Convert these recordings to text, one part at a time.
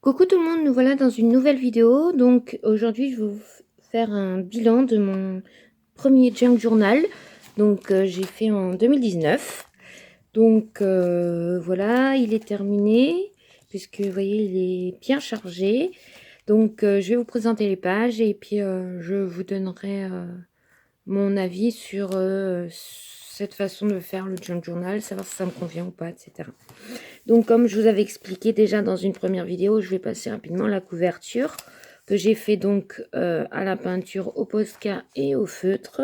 Coucou tout le monde, nous voilà dans une nouvelle vidéo. Donc aujourd'hui, je vais vous faire un bilan de mon premier junk journal. Donc j'ai fait en 2019. Donc voilà, il est terminé puisque vous voyez, il est bien chargé. Donc je vais vous présenter les pages et puis je vous donnerai mon avis sur cette façon de faire le junk journal, savoir si ça me convient ou pas, etc. Donc comme je vous avais expliqué déjà dans une première vidéo, je vais passer rapidement la couverture que j'ai fait donc à la peinture au Posca et au feutre.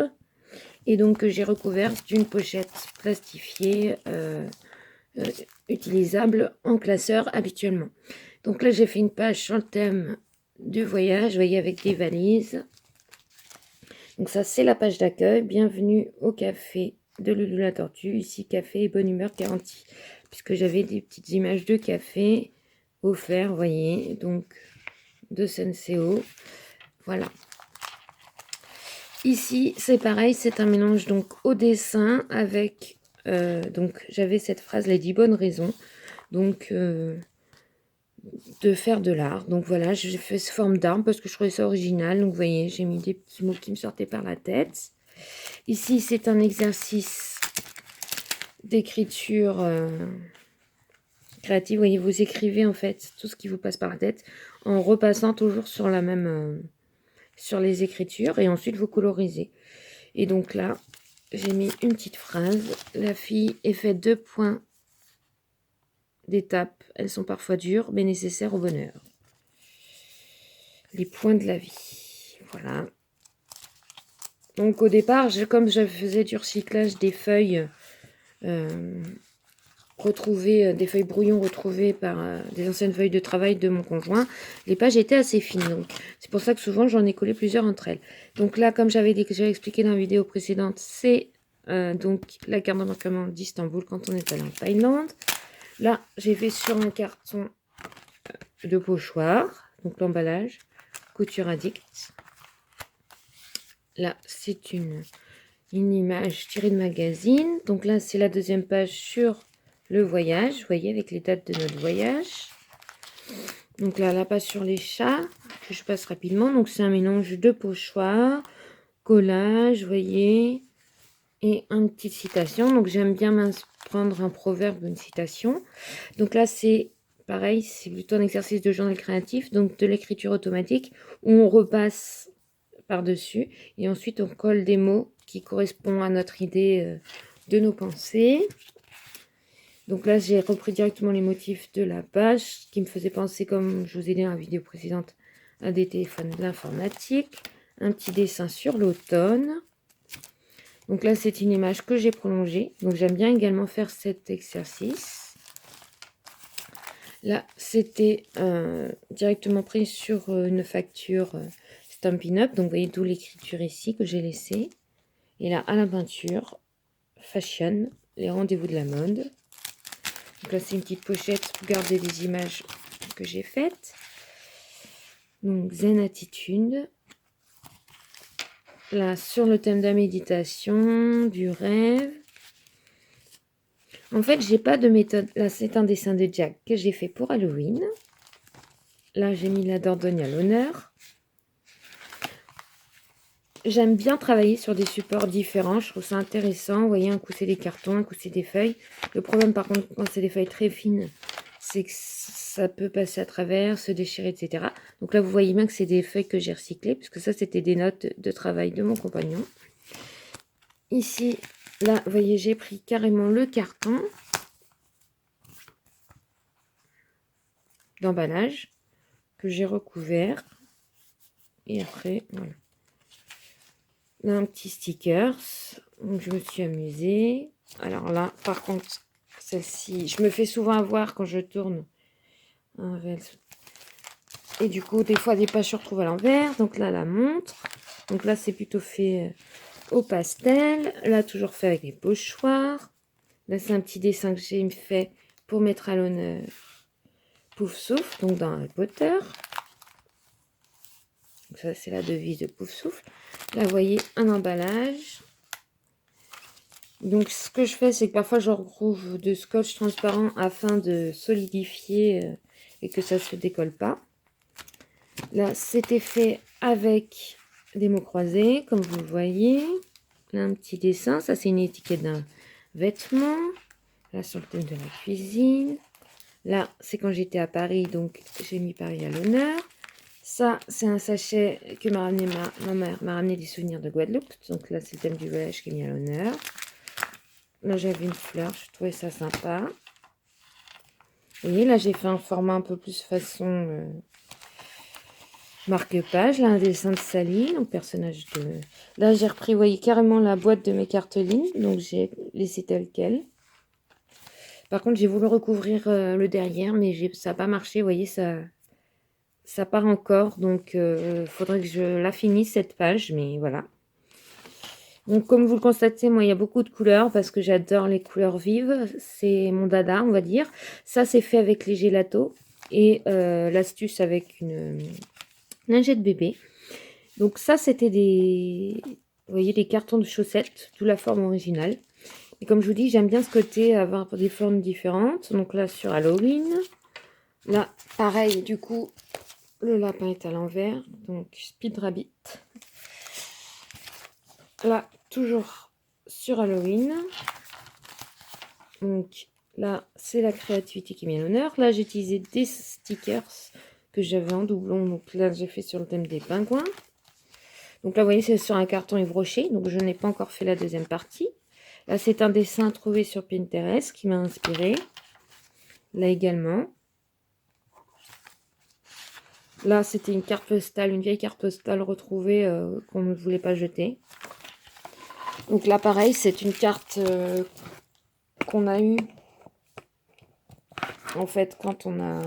Et donc que j'ai recouverte d'une pochette plastifiée euh, utilisable en classeur habituellement. Donc là j'ai fait une page sur le thème du voyage, vous voyez, avec des valises. Donc ça c'est la page d'accueil. Bienvenue au café de Loulou la Tortue. Ici café et bonne humeur garantie. Puisque j'avais des petites images de café offerts, vous voyez, donc de Senseo. Voilà. Ici c'est pareil, c'est un mélange donc au dessin avec donc j'avais cette phrase les 10 bonnes raisons donc de faire de l'art. Donc voilà, j'ai fait ce forme d'arme parce que je trouvais ça original. Donc vous voyez, j'ai mis des petits mots qui me sortaient par la tête. Ici, c'est un exercice d'écriture créative. Vous voyez, vous écrivez en fait tout ce qui vous passe par la tête en repassant toujours sur la même, sur les écritures et ensuite vous colorisez. Et donc là, j'ai mis une petite phrase. La fille est faite de points d'étapes. Elles sont parfois dures, mais nécessaires au bonheur. Les points de la vie. Voilà. Donc au départ, comme je faisais du recyclage des feuilles retrouvées, des feuilles brouillons retrouvées par des anciennes feuilles de travail de mon conjoint, les pages étaient assez fines. Donc c'est pour ça que souvent j'en ai collé plusieurs entre elles. Donc là, comme j'avais déjà expliqué dans la vidéo précédente, c'est donc la carte d'embarquement d'Istanbul quand on est allé en Thaïlande. Là, j'ai fait sur un carton de pochoir, donc l'emballage, couture addict. Là, c'est une image tirée de magazine. Donc là, c'est la deuxième page sur le voyage. Vous voyez, avec les dates de notre voyage. Donc là, la page sur les chats, que je passe rapidement. Donc c'est un mélange de pochoir, collage, vous voyez, et une petite citation. Donc j'aime bien prendre un proverbe ou une citation. Donc là, c'est pareil, c'est plutôt un exercice de journal créatif, donc de l'écriture automatique, où on repasse par-dessus et ensuite on colle des mots qui correspondent à notre idée de nos pensées. Donc là, j'ai repris directement les motifs de la page qui me faisait penser, comme je vous ai dit dans la vidéo précédente, à des téléphones de l'informatique. Un petit dessin sur l'automne. Donc là, c'est une image que j'ai prolongée. Donc j'aime bien également faire cet exercice. Là, c'était directement pris sur une facture Stampin' Up. Donc vous voyez d'où l'écriture ici que j'ai laissée. Et là, à la peinture, fashion, les rendez-vous de la mode. Donc là, c'est une petite pochette pour garder des images que j'ai faites. Donc, zen attitude. Là, sur le thème de la méditation, du rêve. En fait, j'ai pas de méthode. Là, c'est un dessin de Jack que j'ai fait pour Halloween. Là, j'ai mis la Dordogne à l'honneur. J'aime bien travailler sur des supports différents. Je trouve ça intéressant. Vous voyez, un coup, c'est des cartons, un coup, c'est des feuilles. Le problème, par contre, quand c'est des feuilles très fines, c'est que ça peut passer à travers, se déchirer, etc. Donc là, vous voyez bien que c'est des feuilles que j'ai recyclées, puisque ça, c'était des notes de travail de mon compagnon. Ici, là, vous voyez, j'ai pris carrément le carton d'emballage que j'ai recouvert. Et après, voilà. Là, un petit stickers. Donc, je me suis amusée. Alors là, par contre, celle-ci, je me fais souvent avoir quand je tourne un réel. Et du coup, des fois, des pages se retrouvent à l'envers. Donc là, la montre. Donc là, c'est plutôt fait au pastel. Là, toujours fait avec des pochoirs. Là, c'est un petit dessin que j'ai fait pour mettre à l'honneur Pouf Souffle, donc dans Harry Potter. Donc ça, c'est la devise de Pouf Souffle. Là, vous voyez un emballage. Donc, ce que je fais, c'est que parfois, je recouvre de scotch transparent afin de solidifier et que ça se décolle pas. Là, c'était fait avec des mots croisés, comme vous le voyez. Là, un petit dessin. Ça, c'est une étiquette d'un vêtement. Là, sur le thème de la cuisine. Là, c'est quand j'étais à Paris, donc j'ai mis Paris à l'honneur. Ça, c'est un sachet que m'a ramené ma mère, m'a ramené des souvenirs de Guadeloupe. Donc là, c'est le thème du voyage qui est mis à l'honneur. Là, j'avais une fleur, je trouvais ça sympa. Vous voyez, là, j'ai fait un format un peu plus façon marque-page. Là, un dessin de Sally, donc personnage de... Là, j'ai repris, vous voyez, carrément la boîte de mes cartolines. Donc, j'ai laissé tel quel. Par contre, j'ai voulu recouvrir le derrière, mais ça n'a pas marché. Vous voyez, ça part encore. Donc, faudrait que je la finisse, cette page. Mais voilà. Donc, comme vous le constatez, moi, il y a beaucoup de couleurs parce que j'adore les couleurs vives. C'est mon dada, on va dire. Ça, c'est fait avec les gélatos. Et l'astuce avec une lingette bébé. Donc, ça, c'était des... Vous voyez, des cartons de chaussettes, d'où la forme originale. Et comme je vous dis, j'aime bien ce côté, avoir des formes différentes. Donc là, sur Halloween. Là, pareil, du coup, le lapin est à l'envers. Donc, Speed Rabbit. Là, toujours sur Halloween. Donc là, c'est la créativité qui met à l'honneur. Là, j'ai utilisé des stickers que j'avais en doublon. Donc là, j'ai fait sur le thème des pingouins. Donc là, vous voyez, c'est sur un carton Yves Rocher. Donc, je n'ai pas encore fait la deuxième partie. Là, c'est un dessin trouvé sur Pinterest qui m'a inspiré. Là également. Là, c'était une carte postale, une vieille carte postale retrouvée qu'on ne voulait pas jeter. Donc là, pareil, c'est une carte qu'on a eue, en fait, quand on a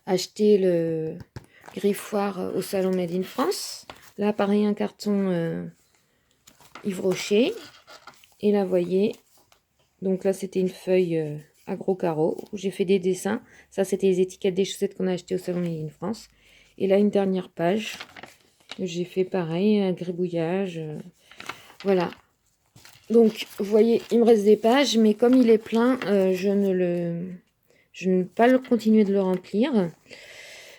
acheté le griffoir au salon Made in France. Là, pareil, un carton Yves Rocher. Et là, vous voyez, donc là, c'était une feuille à gros carreaux où j'ai fait des dessins. Ça, c'était les étiquettes des chaussettes qu'on a achetées au salon Made in France. Et là, une dernière page. J'ai fait pareil, un gribouillage. Voilà. Donc, vous voyez, il me reste des pages, mais comme il est plein, je ne vais pas continuer de le remplir.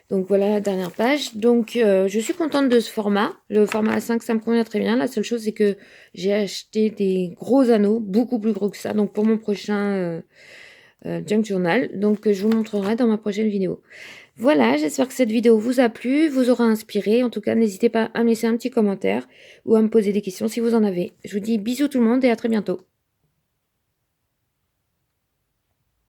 Donc, voilà la dernière page. Donc, je suis contente de ce format. Le format A5, ça me convient très bien. La seule chose, c'est que j'ai acheté des gros anneaux, beaucoup plus gros que ça. Donc, pour mon prochain junk journal. Donc, je vous montrerai dans ma prochaine vidéo. Voilà, j'espère que cette vidéo vous a plu, vous aura inspiré. En tout cas, n'hésitez pas à me laisser un petit commentaire ou à me poser des questions si vous en avez. Je vous dis bisous tout le monde et à très bientôt.